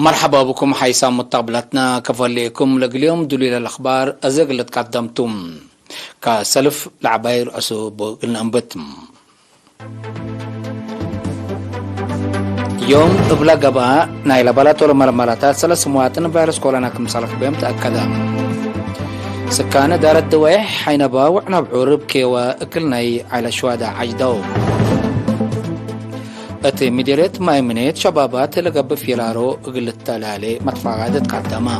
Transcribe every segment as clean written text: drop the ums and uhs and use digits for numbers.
مرحبا بكم حيث متقبلتنا كفليكم لقليوم دليل الأخبار أزغلت قدمتم كسلف العباير أسوب الأنبتم يوم إبلا قبا نايلا بلاتور مرمراتات سلس مواطن فيروس كورونا كمسالك بهم تأكدا سكانة دار الدويح حينبا وعنا بعورب كيوا اكلناي على شوادا عجدو اتي مديريت مايمنيت شبابات لقب فيلارو قلت تلالي مدفعات قدما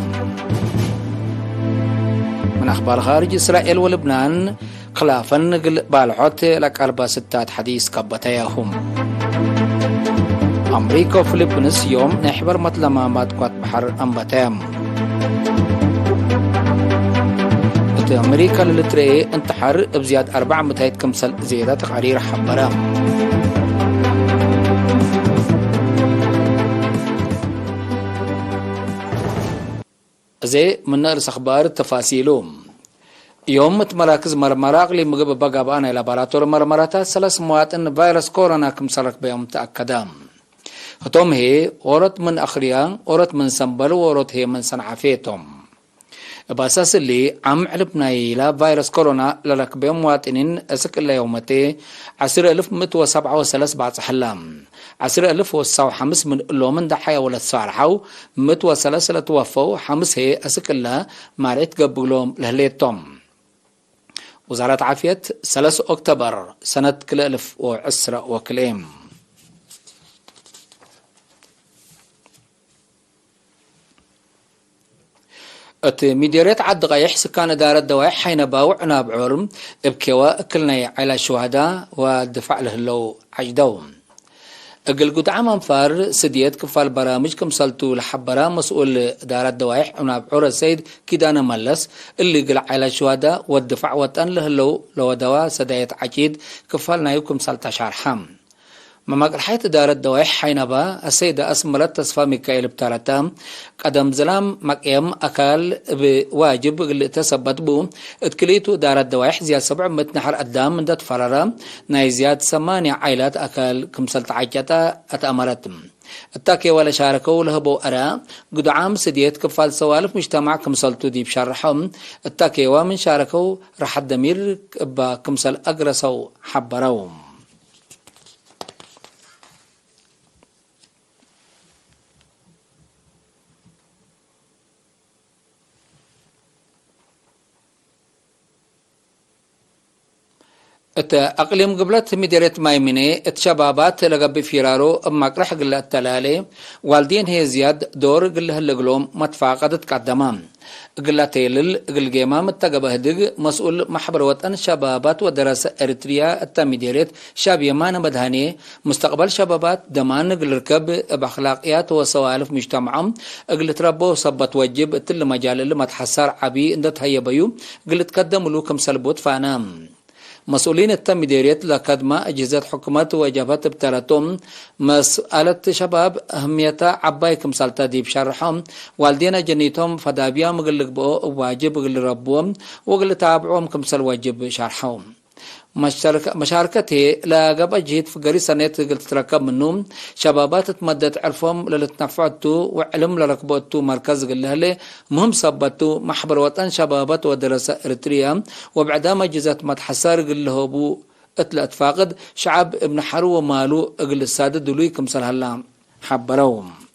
من اخبار خارج اسرائيل ولبنان خلافا بالعوت لقلبا ستات حديث كبتياهم امريكا وفلبنس يوم نحبر مطلما مادقات بحر انبتام اتي امريكا للتري انتحر بزياد 400 كمسل زيادة تقارير حبرام زي من نرس اخبار تفاصيلهم يوم مراكز مرمراق لي مغب بغابانا لابراتور مرمراتات ثلاث مواطن فيروس كورونا كمسلك بيوم تاكدام هتوم هي اورت من اخريان اورت من سنبل اورت هي من صنعفيتهم باساس اللي عم علبنا الى فيروس كورونا للك بيوم مواطنين اسك الله يومتي 10137 بعد حلام 10005 من اللومن دحيا ولا صالحو 103 توفوا 5 هي اسك الله ماريت قبلهم لهليتهم وزارة عافية 3 أكتوبر سنة 2010 وكلام مديرية عد غيح سكان دار الدوايح حين باوعنا بعرم ابكوا اكلنا على شهداء ودفع له لو عجدوم اقل قد عام انفار سديت كفال برامج كمسلتو لحبرا مسؤول دار الدوايح انا بعور السيد كيدانا ملس اللي قل على شهداء والدفع وطن له لو دواء سدايت عجيد كفالنا يوكم سلطة شارحام مما قرحيت دار الدوايح حينبا السيدة أسمرت تصفى ميكائيل بتارتام قدم زلام مقيم أكال بواجب اللي تثبت بو اتكليتو دار الدوايح زياد 700 نحر قدام من دات فرارا ناي زياد 8 عائلات أكال كمسلت عجتا أتأمرتم التاكي ولا شاركوا لهبو أرا قد عام سديت كفال سوالف مجتمع كمسلتو دي بشرحهم التاكي ومن شاركوا رح الدمير كمسل أقرسوا حبروهم اقليم قبلت مديرية مايمني اتشبابات لقب فيرارو اما قرح قلة التلالي والدين هي زياد دور قله اللقلوم متفاقدت قدمان قلة تيلل قل قيمام التقبه دق مسؤول محبر وطن شبابات ودراسة اريتريا التمديرية شاب يمان مدهاني مستقبل شبابات دمان قل ركب باخلاقيات وسوالف مجتمعهم قل تربو صبت وجب تل مجال اللي متحسر عبي اندت هيا بيو قل تقدم لوكم سلبوت فانام مسؤولين التمديرية لقدمة أجهزة حكومات وجبات بتراتهم مسألة شباب أهميتها عبايكم سالتا دي بشرحهم والدينا جنيتهم فدابيا مغلق بو واجب غل ربهم وغل تابعهم كمسال واجب شرحهم مشاركته لقب أجهد فقري سنة قلت تركب منهم شبابات تمدد عرفهم للتنفعتو وعلم لركبتو مركز قلها مهم صبتو محبر وطن شبابات ودراسة إريتريا وبعدها مجزات متحسار قلها بو اتلات فاقد شعب ابن حرو ومالو اقل السادة دلوي كمسال هلا حبروهم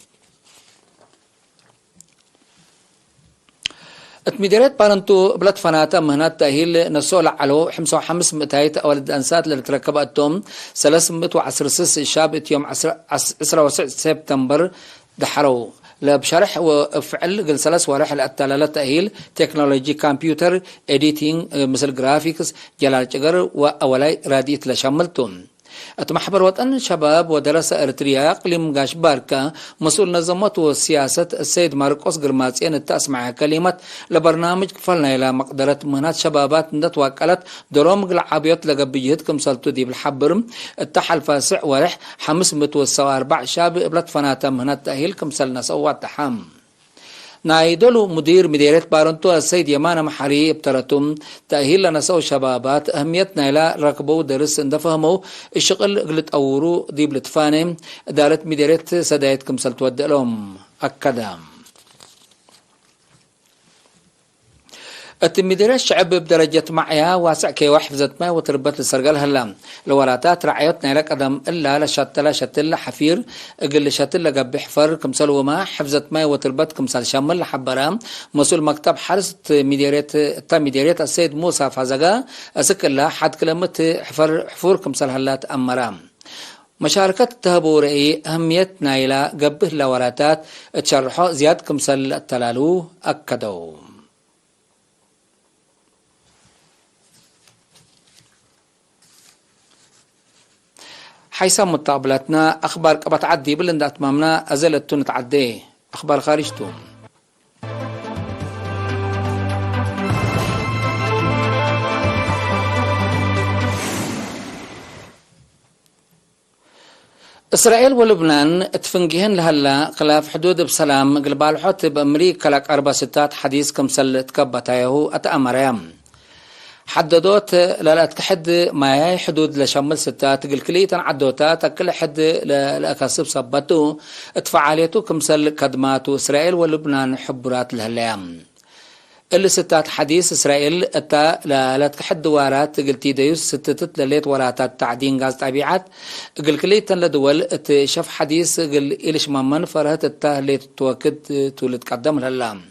اتمديريت بارنتو بلاد فناتا مهنات تأهيل نسول علو 500 أولد أنسات اللي تركبتهم 310 شاب يوم 10 سبتمبر دحرو لبشرح وفعل قل 3 وراحل التلالة تأهيل تكنولوجي كمبيوتر إديتينج مثل جرافيكس جلال جغر وأولاي راديت لشملتون اتمحبر وطن شباب ودراسة اريتريا اقليم غاش باركا مسؤول نظمت وسياسة السيد ماركوس غرماتيان التاسمع كلمة لبرنامج كفلنا الى مقدرة مهنات شبابات ندت وكالت دروم العابيات لقبيهت كمسلتو دي بالحبر التحل فاسع ورح 504 شاب ابلت فناتا مهنات تأهيل كمسلنا سوات تحام نايدولو مدير مديرية بارنتو السيد يمان محري ابترتم تأهيل لنسو شبابات أهميتنا إلى ركبو درس اندفهمو الشغل قلت أورو ديب لتفاني دارت مديرية سدايت كمسل تودلهم أكدام التمدير الشعب بدرجة معيا واسع كي وحفظت ما وتربت لسرقل هلا لوراتات رعيتنا لك أدم إلا لشتل حفير قل شتل قب حفر كمسل وما حفظت ما وتربت كمسل شمل لحبرام مسؤول مكتب حرس مديرية السيد موسى فازقا أسكلا حد كلمة حفور كمسل هلات أمرام مشاركة تهبوري أهمية نايلة قبه لوراتات تشرحوا زياد كمسل التلالو أكدوا حيث متقابلتنا أخبار قبط عدي بلند أتمامنا أزلت نتعدي أخبار خارجتو إسرائيل ولبنان تفنجهن لهلا خلاف حدود بسلام قلبال حوت بأمريكا لك 4 ستات حديث كمسل تكبتايهو أتأمريام حددوت لا تحد ما هي حدود لشمل ستات قل كليتن عدوتات كل حد لأكاسب صبتو اتفعاليتو كمسل كدماتو إسرائيل ولبنان حبرات الهلام اللي ستات حديث إسرائيل اتا لا تحد وارات قلتي ديوس ستتت لليت وراتات تعدين غاز طبيعات قل كليتن لدول شف حديث قل إلش ممن فرهت اتا ليت توكد تولد قدم الهلام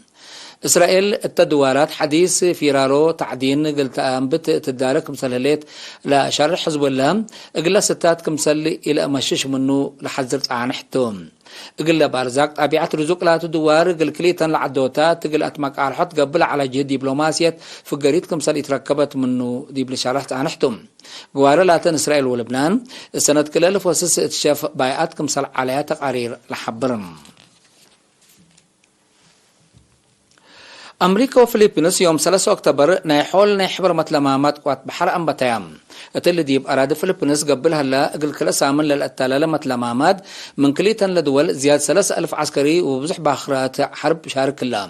إسرائيل التدوارات حديث فيرارو تعدين قلت أنبت تدارك مسلهليت لشرح حزب الله قل ستات كمسل إلى مشش منه لحزرت عن حتوم قل بارزاق طبيعة رزق لا تدوار قل كليتن لعدوتات قل أتمك عرحت قبل على جهة دبلوماسية فقريت كمسل يتركبت منه ديبل شرحت عن حتوم قوار لاتن إسرائيل ولبنان السنة كلها فوسس اتشاف بايعات كمسل عليها تقارير لحبرن أمريكا وفلبينوس يوم 3 أكتوبر نحول نحبر متلمامات قوات بحر أنبتيام التالي ديب أراد فلبينوس قبل هلا قل كلا سامن للأتلالة متلمامات من كليتن لدول زياد 3000 عسكري وبزح باخرات حرب شارك الله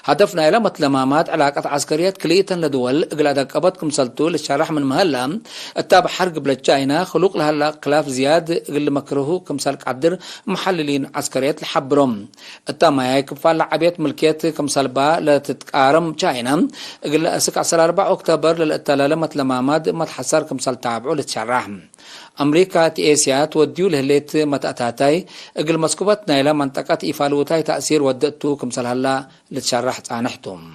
هدفنا إلى متلمامات علاقات عسكريات كليتن لدول قل أدقبتكم سلطو للشرح من مهلا التابع حرق بلتشاينا خلوق لهلا خلاف زياد قل مكروه كمسالك عدر محللين عسكريات الحبرم التاما يكفال لعبيت ملكيات كمسالبا تتقارم تشاينا قل أسك 4 أكتوبر للأتلالة متلمامات متحسر كمسال تابعو لتشرح أمريكا تيسيا توديو لهليت متأتاتاي قل مسكوبتنا إلى منطقة إفالوتاي تأثير ودتو كمسال هلا لتشرح تعنحتم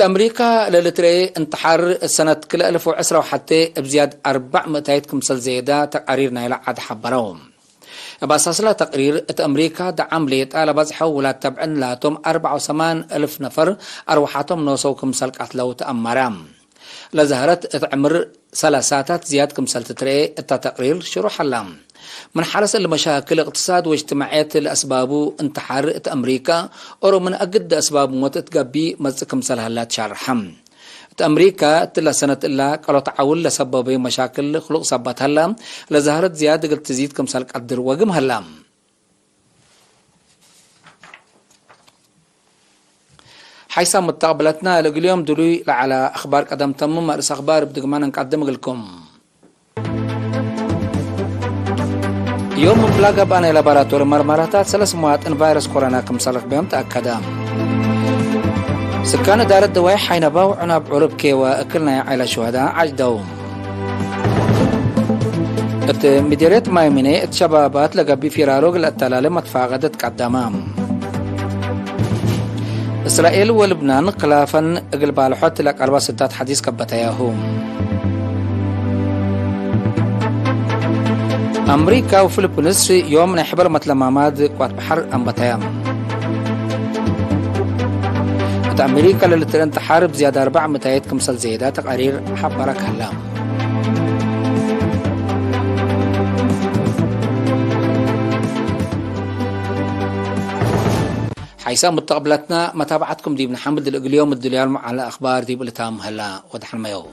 أمريكا للتري انتحار السنة كل 1010 وحتى بزياد 400 كمسال زيادة تقاريرنا إلى عد حبروم بأساس لا تقرير أمريكا دعم ليت على بزحة ولا تبعن لاتهم 84,000 نفر أروحاتهم نوصوكم سلك أتلو تأمرام لزهرت تعمر سلاساتات زياد كمسل تتري التقرير شروح اللام من حرس المشاكل اقتصاد واجتماعيات الأسباب انتحار أمريكا أو من أجد أسباب موت تقبي مزكم سلهلات شرحم أمريكا تلا سنة إلا قالوا تعاول لسبب مشاكل خلق صبت هلا لظهرت زيادة قلت تزيد كم سلك قدر وقم هلا حيث متقبلتنا اليوم دلوي على أخبار قدم تمم رأس أخبار بدقمان نقدم لكم يوم بلاغ بان لابراتور مرمراتات 3 مواطن فيروس كورونا كم سلك بهم تأكدا سكان دار الدواء حين باو عناب عربكي وأكلنا على شهداء عجدوم مديرية مايميني الشبابات لقبي في راروغ الأتلالة متفاقدت قدامام إسرائيل ولبنان خلافا قلب على حوت لك 4 ستات حديث كبتاياهم أمريكا وفلبينوس يوم نحبر متلمامات قوات بحر أنبتايام أمريكا للترين تحارب زيادة 400 كمسل زيادة تقارير حبرك هلا حيث متقبلتنا متابعتكم دي بن حمد اليوم الدليل على أخبار دي بلتام هلا ودحن ميو